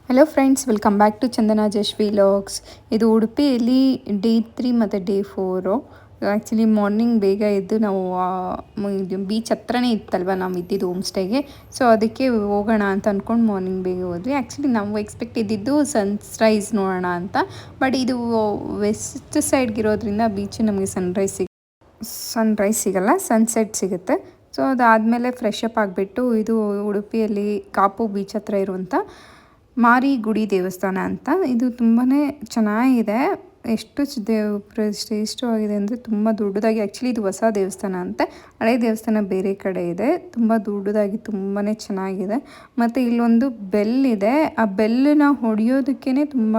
Hello friends, welcome back to Chandana Jashvi vlogs. ಇದು ಉಡುಪಿಯಲ್ಲಿ day 3 ಮತ್ತು ಡೇ 4. ಆ್ಯಕ್ಚುಲಿ ಮಾರ್ನಿಂಗ್ ಬೇಗ ಎದ್ದು ನಾವು ಬೀಚ್ ಹತ್ರನೇ ಇತ್ತಲ್ವ ನಾವು ಇದ್ದಿದ್ದು ಹೋಮ್ ಸ್ಟೇಗೆ. ಸೊ ಅದಕ್ಕೆ ಹೋಗೋಣ ಅಂತ ಅಂದ್ಕೊಂಡು ಮಾರ್ನಿಂಗ್ ಬೇಗ ಹೋದ್ವಿ. ಆ್ಯಕ್ಚುಲಿ ನಾವು ಎಕ್ಸ್ಪೆಕ್ಟ್ ಇದ್ದಿದ್ದು ಸನ್ರೈಸ್ ನೋಡೋಣ ಅಂತ. ಬಟ್ ಇದು ವೆಸ್ಟ್ ಸೈಡ್ಗಿರೋದ್ರಿಂದ ಬೀಚು ನಮಗೆ ಸನ್ರೈಸ್ ಸಿಗಲ್ಲ, ಸನ್ಸೆಟ್ ಸಿಗುತ್ತೆ. ಸೊ ಅದಾದಮೇಲೆ ಫ್ರೆಶ್ ಅಪ್ ಆಗಿಬಿಟ್ಟು ಇದು ಉಡುಪಿಯಲ್ಲಿ ಕಾಪು ಬೀಚ್ ಹತ್ರ ಇರುವಂಥ ಮಾರಿ ಗುಡಿ ದೇವಸ್ಥಾನ ಅಂತ. ಇದು ತುಂಬಾ ಚೆನ್ನಾಗಿದೆ. ಎಷ್ಟು ಶ್ರೇಷ್ಠವಾಗಿದೆ ಅಂದರೆ ತುಂಬ ದೊಡ್ಡದಾಗಿ. ಆ್ಯಕ್ಚುಲಿ ಇದು ಹೊಸ ದೇವಸ್ಥಾನ ಅಂತೆ, ಹಳೆ ದೇವಸ್ಥಾನ ಬೇರೆ ಕಡೆ ಇದೆ. ತುಂಬ ದೊಡ್ಡದಾಗಿ ತುಂಬಾ ಚೆನ್ನಾಗಿದೆ. ಮತ್ತು ಇಲ್ಲೊಂದು ಬೆಲ್ ಇದೆ. ಆ ಬೆಲ್ಲನ್ನ ಹೊಡೆಯೋದಕ್ಕೇ ತುಂಬ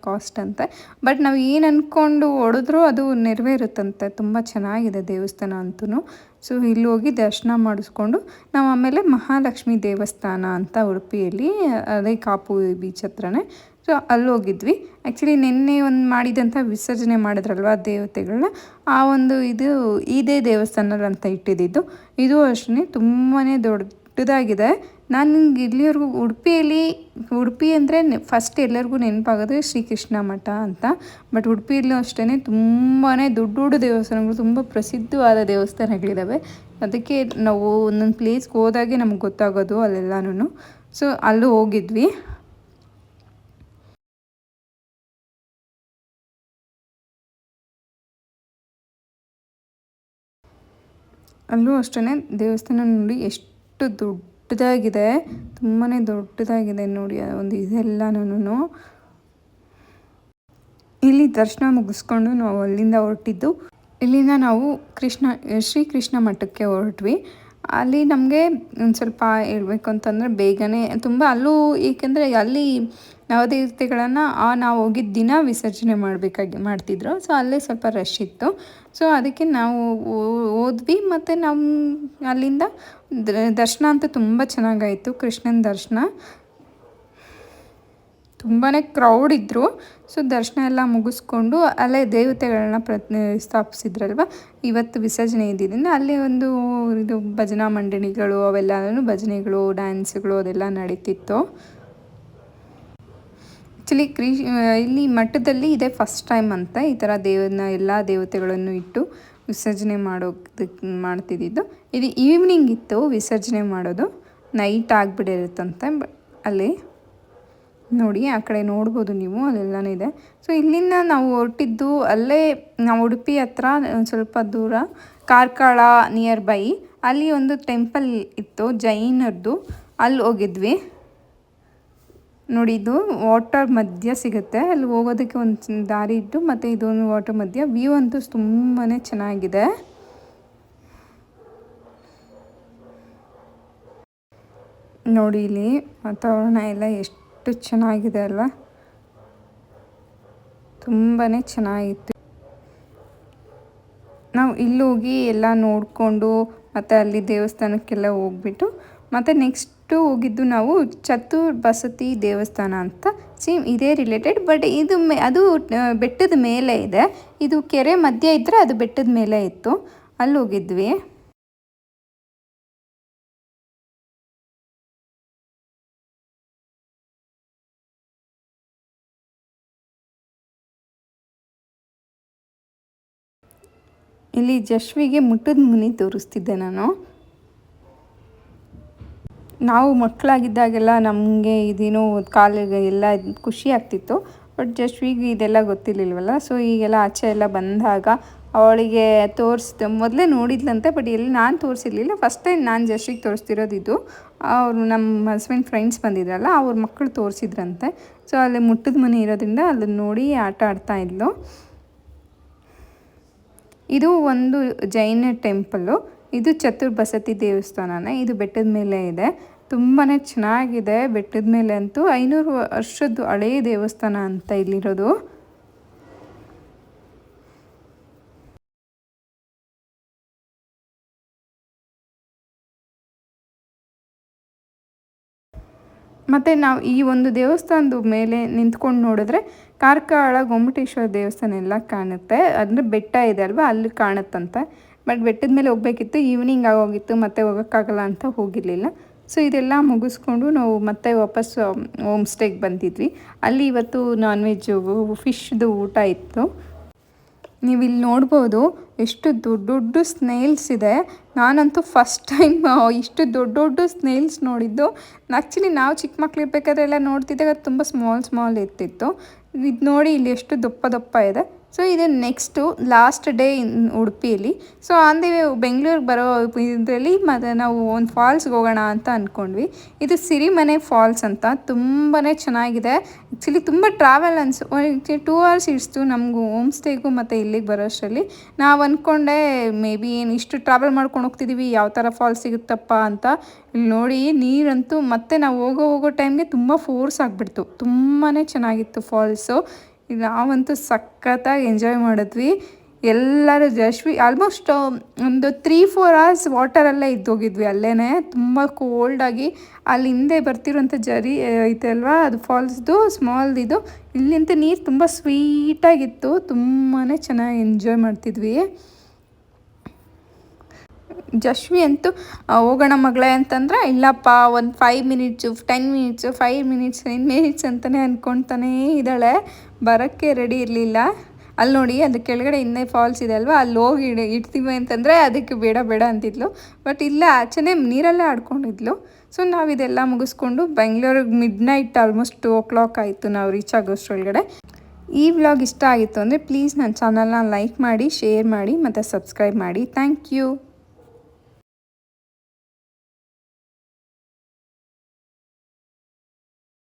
ಕಾಸ್ಟ್ ಅಂತೆ. ಬಟ್ ನಾವು ಏನು ಅಂದ್ಕೊಂಡು ಹೊಡೆದ್ರೂ ಅದು ನೆರವೇರುತ್ತಂತೆ. ತುಂಬ ಚೆನ್ನಾಗಿದೆ ದೇವಸ್ಥಾನ ಅಂತೂ. ಸೊ ಇಲ್ಲಿ ಹೋಗಿ ದರ್ಶನ ಮಾಡಿಸ್ಕೊಂಡು ನಾವು ಆಮೇಲೆ ಮಹಾಲಕ್ಷ್ಮಿ ದೇವಸ್ಥಾನ ಅಂತ ಉಡುಪಿಯಲ್ಲಿ, ಅದೇ ಕಾಪು ಬೀಚ್ ಹತ್ರನೇ. ಸೊ ಅಲ್ಲಿ ಹೋಗಿದ್ವಿ. ಆ್ಯಕ್ಚುಲಿ ನಿನ್ನೆ ಒಂದು ಮಾಡಿದಂಥ ವಿಸರ್ಜನೆ ಮಾಡಿದ್ರಲ್ವ ದೇವತೆಗಳನ್ನ, ಆ ಒಂದು ಇದೇ ದೇವಸ್ಥಾನ ಅಂತ ಇಟ್ಟಿದ್ದು. ಇದು ಅಷ್ಟೇ ತುಂಬಾ ದೊಡ್ಡದಾಗಿದೆ. ನಾನು ಇಲ್ಲಿವರೆಗೂ ಉಡುಪಿ ಅಂದರೆ ಫಸ್ಟ್ ಎಲ್ಲರಿಗೂ ನೆನಪಾಗೋದು ಶ್ರೀಕೃಷ್ಣ ಮಠ ಅಂತ. ಬಟ್ ಉಡುಪಿಯಲ್ಲೂ ಅಷ್ಟೇ ತುಂಬಾ ದೊಡ್ಡ ದೇವಸ್ಥಾನಗಳು, ತುಂಬ ಪ್ರಸಿದ್ಧವಾದ ದೇವಸ್ಥಾನಗಳಿದ್ದಾವೆ. ಅದಕ್ಕೆ ನಾವು ಒಂದೊಂದು ಪ್ಲೇಸ್ಗೆ ಹೋದಾಗೆ ನಮ್ಗೆ ಗೊತ್ತಾಗೋದು ಅಲ್ಲೆಲ್ಲನೂ. ಸೊ ಅಲ್ಲೂ ಹೋಗಿದ್ವಿ. ಅಲ್ಲೂ ಅಷ್ಟೇ ದೇವಸ್ಥಾನ ನೋಡಿ ಎಷ್ಟು ದೊಡ್ಡದಾಗಿದೆ, ತುಂಬಾ ದೊಡ್ಡದಾಗಿದೆ ನೋಡಿ. ಒಂದು ಇದೆಲ್ಲನೂ ಇಲ್ಲಿ ದರ್ಶನ ಮುಗಿಸ್ಕೊಂಡು ನಾವು ಅಲ್ಲಿಂದ ಹೊರಟಿದ್ದು. ಇಲ್ಲಿಂದ ನಾವು ಶ್ರೀಕೃಷ್ಣ ಮಠಕ್ಕೆ ಹೊರಟ್ವಿ. ಅಲ್ಲಿ ನಮಗೆ ಒಂದು ಸ್ವಲ್ಪ ಹೇಳ್ಬೇಕು ಅಂತಂದರೆ ಬೇಗನೆ ತುಂಬ ಅಲ್ಲೂ, ಏಕೆಂದರೆ ಅಲ್ಲಿ ನವದೇವತೆಗಳನ್ನು ನಾವು ಹೋಗಿದ್ದ ದಿನ ವಿಸರ್ಜನೆ ಮಾಡ್ತಿದ್ರು. ಸೊ ಅಲ್ಲೇ ಸ್ವಲ್ಪ ರಶ್ ಇತ್ತು. ಸೊ ಅದಕ್ಕೆ ನಾವು ಹೋದ್ವಿ. ಮತ್ತು ಅಲ್ಲಿಂದ ದರ್ಶನ ಅಂತೂ ತುಂಬ ಚೆನ್ನಾಗಾಯಿತು. ಕೃಷ್ಣನ ದರ್ಶನ ತುಂಬಾ ಕ್ರೌಡ್ ಇದ್ದರು. ಸೊ ದರ್ಶನ ಎಲ್ಲ ಮುಗಿಸ್ಕೊಂಡು ಅಲ್ಲೇ ದೇವತೆಗಳನ್ನ ಸ್ಥಾಪಿಸಿದ್ರಲ್ವ, ಇವತ್ತು ವಿಸರ್ಜನೆ ಇದ್ದಿದ್ದರಿಂದ ಅಲ್ಲಿ ಒಂದು ಇದು ಭಜನಾ ಮಂಡಳಿಗಳು ಅವೆಲ್ಲನೂ ಭಜನೆಗಳು, ಡ್ಯಾನ್ಸ್ಗಳು ಅದೆಲ್ಲ ನಡೀತಿತ್ತು. ಆ್ಯಕ್ಚುಲಿ ಇಲ್ಲಿ ಮಠದಲ್ಲಿ ಇದೇ ಫಸ್ಟ್ ಟೈಮ್ ಅಂತ ಈ ಥರ ಎಲ್ಲ ದೇವತೆಗಳನ್ನು ಇಟ್ಟು ವಿಸರ್ಜನೆ ಮಾಡ್ತಿದ್ದಿದ್ದು. ಇದು ಈವ್ನಿಂಗ್ ಇತ್ತು ವಿಸರ್ಜನೆ ಮಾಡೋದು, ನೈಟ್ ಆಗಿಬಿಟ್ಟಿರುತ್ತಂತೆ. ಅಲ್ಲಿ ನೋಡಿ, ಆ ಕಡೆ ನೋಡ್ಬೋದು ನೀವು, ಅಲ್ಲೆಲ್ಲನೂ ಇದೆ. ಸೊ ಇಲ್ಲಿಂದ ನಾವು ಹೊರಟಿದ್ದು ಅಲ್ಲೇ, ನಾವು ಉಡುಪಿ ಹತ್ರ ಒಂದು ಸ್ವಲ್ಪ ದೂರ ಕಾರ್ಕಳ ನಿಯರ್ ಬೈ ಅಲ್ಲಿ ಒಂದು ಟೆಂಪಲ್ ಇತ್ತು ಜೈನರದ್ದು, ಅಲ್ಲಿ ಹೋಗಿದ್ವಿ. ನೋಡಿ, ಇದು ವಾಟರ್ ಮಧ್ಯ ಸಿಗುತ್ತೆ, ಅಲ್ಲಿ ಹೋಗೋದಕ್ಕೆ ಒಂದು ದಾರಿ ಇತ್ತು. ಮತ್ತು ಇದೊಂದು ವಾಟರ್ ಮಧ್ಯ ವ್ಯೂ ಅಂತೂ ತುಂಬಾ ಚೆನ್ನಾಗಿದೆ. ನೋಡಿ ಇಲ್ಲಿ ವಾತಾವರಣ ಎಲ್ಲ ಎಷ್ಟು ಚೆನ್ನಾಗಿದೆ ಅಲ್ವಾ, ತುಂಬಾ ಚೆನ್ನಾಗಿತ್ತು. ನಾವು ಇಲ್ಲಿ ಹೋಗಿ ಎಲ್ಲ ನೋಡಿಕೊಂಡು ಮತ್ತು ಅಲ್ಲಿ ದೇವಸ್ಥಾನಕ್ಕೆಲ್ಲ ಹೋಗ್ಬಿಟ್ಟು ಮತ್ತು ನೆಕ್ಸ್ಟು ಹೋಗಿದ್ದು ನಾವು ಚತುರ್ಬಸತಿ ದೇವಸ್ಥಾನ ಅಂತ. ಸೇಮ್ ಇದೇ ರಿಲೇಟೆಡ್, ಬಟ್ ಅದು ಬೆಟ್ಟದ ಮೇಲೆ ಇದೆ. ಇದು ಕೆರೆ ಮಧ್ಯೆ ಇದ್ದರೆ ಅದು ಬೆಟ್ಟದ ಮೇಲೆ ಇತ್ತು, ಅಲ್ಲಿ ಹೋಗಿದ್ವಿ. ಇಲ್ಲಿ ಜಶ್ವಿಗೆ ಮುಟ್ಟದ ಮುನಿ ತೋರಿಸ್ತಿದ್ದೆ ನಾನು. ನಾವು ಮಕ್ಕಳಾಗಿದ್ದಾಗೆಲ್ಲ ನಮಗೆ ಇದೇನೋ ಕಾಲಿಗೆ ಎಲ್ಲ ಖುಷಿ ಆಗ್ತಿತ್ತು. ಬಟ್ ಜಶ್ವಿಗೆ ಇದೆಲ್ಲ ಗೊತ್ತಿರಲಿಲ್ವಲ್ಲ. ಸೊ ಈಗೆಲ್ಲ ಆಚೆ ಎಲ್ಲ ಬಂದಾಗ ಅವಳಿಗೆ ಮೊದಲೇ ನೋಡಿದ್ಲಂತೆ. ಬಟ್ ಎಲ್ಲಿ ನಾನು ತೋರಿಸಿರ್ಲಿಲ್ಲ. ಫಸ್ಟ್ ಟೈಮ್ ನಾನು ಜಶ್ವಿಗೆ ತೋರಿಸ್ತಿರೋದು. ಅವರು ನಮ್ಮ ಹಸ್ಬೆಂಡ್ ಫ್ರೆಂಡ್ಸ್ ಬಂದಿದ್ರಲ್ಲ, ಅವ್ರ ಮಕ್ಕಳು ತೋರಿಸಿದ್ರಂತೆ. ಸೊ ಅಲ್ಲಿ ಮುಟ್ಟದ ಮನೆ ಇರೋದ್ರಿಂದ ಅದನ್ನು ನೋಡಿ ಆಟ ಆಡ್ತಾಯಿದ್ಲು. ಇದು ಒಂದು ಜೈನ ಟೆಂಪಲ್ಲು. ಇದು ಚತುರ್ಬಸತಿ ದೇವಸ್ಥಾನನೇ. ಇದು ಬೆಟ್ಟದ ಮೇಲೆ ಇದೆ, ತುಂಬಾ ಚೆನ್ನಾಗಿದೆ. ಬೆಟ್ಟದ ಮೇಲೆ ಅಂತೂ 500 ವರ್ಷದ್ದು ಹಳೆಯ ದೇವಸ್ಥಾನ ಅಂತ ಇಲ್ಲಿರೋದು. ಮತ್ತು ನಾವು ಈ ಒಂದು ದೇವಸ್ಥಾನದ ಮೇಲೆ ನಿಂತ್ಕೊಂಡು ನೋಡಿದ್ರೆ ಕಾರ್ಕಳ ಗೊಮ್ಮಟೇಶ್ವರ ದೇವಸ್ಥಾನ ಎಲ್ಲ ಕಾಣುತ್ತೆ. ಅಂದರೆ ಬೆಟ್ಟ ಇದೆ ಅಲ್ವಾ, ಅಲ್ಲಿ ಕಾಣುತ್ತಂತೆ. ಬಟ್ ಬೆಟ್ಟದ ಮೇಲೆ ಹೋಗಬೇಕಿತ್ತು, ಈವ್ನಿಂಗ್ ಆಗೋಗಿತ್ತು, ಮತ್ತೆ ಹೋಗೋಕ್ಕಾಗಲ್ಲ ಅಂತ ಹೋಗಿರಲಿಲ್ಲ. ಸೊ ಇದೆಲ್ಲ ಮುಗಿಸ್ಕೊಂಡು ನಾವು ಮತ್ತೆ ವಾಪಸ್ ಹೋಮ್ ಸ್ಟೇಗೆ ಬಂದಿದ್ವಿ. ಅಲ್ಲಿ ಇವತ್ತು ನಾನ್ ವೆಜ್ಜು ಫಿಶ್ದು ಊಟ ಇತ್ತು. ನೀವು ಇಲ್ಲಿ ನೋಡ್ಬೋದು ಎಷ್ಟು ದೊಡ್ಡ ದೊಡ್ಡ ಸ್ನೇಲ್ಸ್ ಇದೆ. ನಾನಂತೂ ಫಸ್ಟ್ ಟೈಮ್ ಇಷ್ಟು ದೊಡ್ಡ ದೊಡ್ಡ ಸ್ನೇಲ್ಸ್ ನೋಡಿದ್ದು. ಆ್ಯಕ್ಚುಲಿ ನಾವು ಚಿಕ್ಕ ಮಕ್ಳು ಇರಬೇಕಾದ್ರೆ ಎಲ್ಲ ನೋಡ್ತಿದ್ದಾಗ ಅದು ತುಂಬ ಸ್ಮಾಲ್ ಇರ್ತಿತ್ತು. ಇದು ನೋಡಿ ಇಲ್ಲಿ ಎಷ್ಟು ದಪ್ಪ ಇದೆ. ಸೊ ಇದು ನೆಕ್ಸ್ಟು ಲಾಸ್ಟ್ ಡೇ ಇನ್ ಉಡುಪಿಯಲ್ಲಿ. ಸೊ ಆನ್ ದಿ ವೇ ಬೆಂಗಳೂರಿಗೆ ಬರೋ ಇದರಲ್ಲಿ ಮತ್ತು ನಾವು ಒಂದು ಫಾಲ್ಸ್ಗೆ ಹೋಗೋಣ ಅಂತ ಅಂದ್ಕೊಂಡ್ವಿ. ಇದು ಸಿರಿಮನೆ ಫಾಲ್ಸ್ ಅಂತ ತುಂಬಾ ಚೆನ್ನಾಗಿದೆ. ಆ್ಯಕ್ಚುಲಿ ತುಂಬ ಟ್ರಾವೆಲ್ 2 hours ಇಡ್ಸ್ತು ನಮಗೂ ಹೋಮ್ ಸ್ಟೇಗೂ ಮತ್ತು ಇಲ್ಲಿಗೆ ಬರೋಷ್ಟರಲ್ಲಿ. ನಾವು ಅಂದ್ಕೊಂಡೆ ಮೇ ಬಿ ಏನು ಇಷ್ಟು ಟ್ರಾವೆಲ್ ಮಾಡ್ಕೊಂಡು ಹೋಗ್ತಿದ್ದೀವಿ, ಯಾವ ಥರ ಫಾಲ್ಸ್ ಸಿಗುತ್ತಪ್ಪ ಅಂತ. ಇಲ್ಲಿ ನೋಡಿ ನೀರಂತೂ ಮತ್ತೆ ನಾವು ಹೋಗೋ ಟೈಮ್ಗೆ ತುಂಬ ಫೋರ್ಸ್ ಆಗಿಬಿಡ್ತು. ತುಂಬಾ ಚೆನ್ನಾಗಿತ್ತು ಫಾಲ್ಸು. ನಾವಂತೂ ಸಖತ್ತಾಗಿ ಎಂಜಾಯ್ ಮಾಡಿದ್ವಿ. ಎಲ್ಲರೂ ಆಲ್ಮೋಸ್ಟ್ ಒಂದು 3-4 hours ವಾಟರಲ್ಲೇ ಇದ್ದೋಗಿದ್ವಿ ಅಲ್ಲೇ. ತುಂಬ ಕೋಲ್ಡಾಗಿ ಅಲ್ಲಿ ಹಿಂದೆ ಬರ್ತಿರೋಂಥ ಜರಿ ಐತೆ ಅಲ್ವಾ, ಅದು ಫಾಲ್ಸ್ದು ಸ್ಮಾಲ್ದಿದು. ಇಲ್ಲಿಂದ ನೀರು ತುಂಬ ಸ್ವೀಟಾಗಿತ್ತು. ತುಂಬಾ ಚೆನ್ನಾಗಿ ಎಂಜಾಯ್ ಮಾಡ್ತಿದ್ವಿ. ಜಶ್ವಿ ಅಂತೂ ಹೋಗೋಣ ಮಗಳೇ ಅಂತಂದರೆ ಇಲ್ಲಪ್ಪ ಒಂದು 5 minutes 10 minutes 5 minutes 10 minutes ಅಂತಲೇ ಅಂದ್ಕೊತಾನೇ ಇದ್ದಾಳೆ. ಬರೋಕ್ಕೆ ರೆಡಿ ಇರಲಿಲ್ಲ. ಅಲ್ಲಿ ನೋಡಿ ಅದು ಕೆಳಗಡೆ ಹಿಂದೆ ಫಾಲ್ಸ್ ಇದೆ ಅಲ್ವಾ, ಅಲ್ಲಿ ಹೋಗಿ ಇಡ್ತೀವಿ ಅಂತಂದರೆ ಅದಕ್ಕೆ ಬೇಡ ಅಂತಿದ್ಲು. ಬಟ್ ಇಲ್ಲ, ಆಚೆನೇ ನೀರಲ್ಲೇ ಆಡ್ಕೊಂಡಿದ್ಲು. ಸೊ ನಾವು ಇದೆಲ್ಲ ಮುಗಿಸ್ಕೊಂಡು ಬೆಂಗಳೂರಿಗೆ ಮಿಡ್ನೈಟ್ ಆಲ್ಮೋಸ್ಟ್ 2 o'clock ಆಯಿತು ನಾವು ರೀಚ್ ಆಗೋಷ್ಟರೊಳಗಡೆ. ಈ ವ್ಲಾಗ್ ಇಷ್ಟ ಆಗಿತ್ತು ಅಂದರೆ ಪ್ಲೀಸ್ ನನ್ನ ಚಾನಲ್ನ ಲೈಕ್ ಮಾಡಿ, ಶೇರ್ ಮಾಡಿ ಮತ್ತು ಸಬ್ಸ್ಕ್ರೈಬ್ ಮಾಡಿ. Thank you.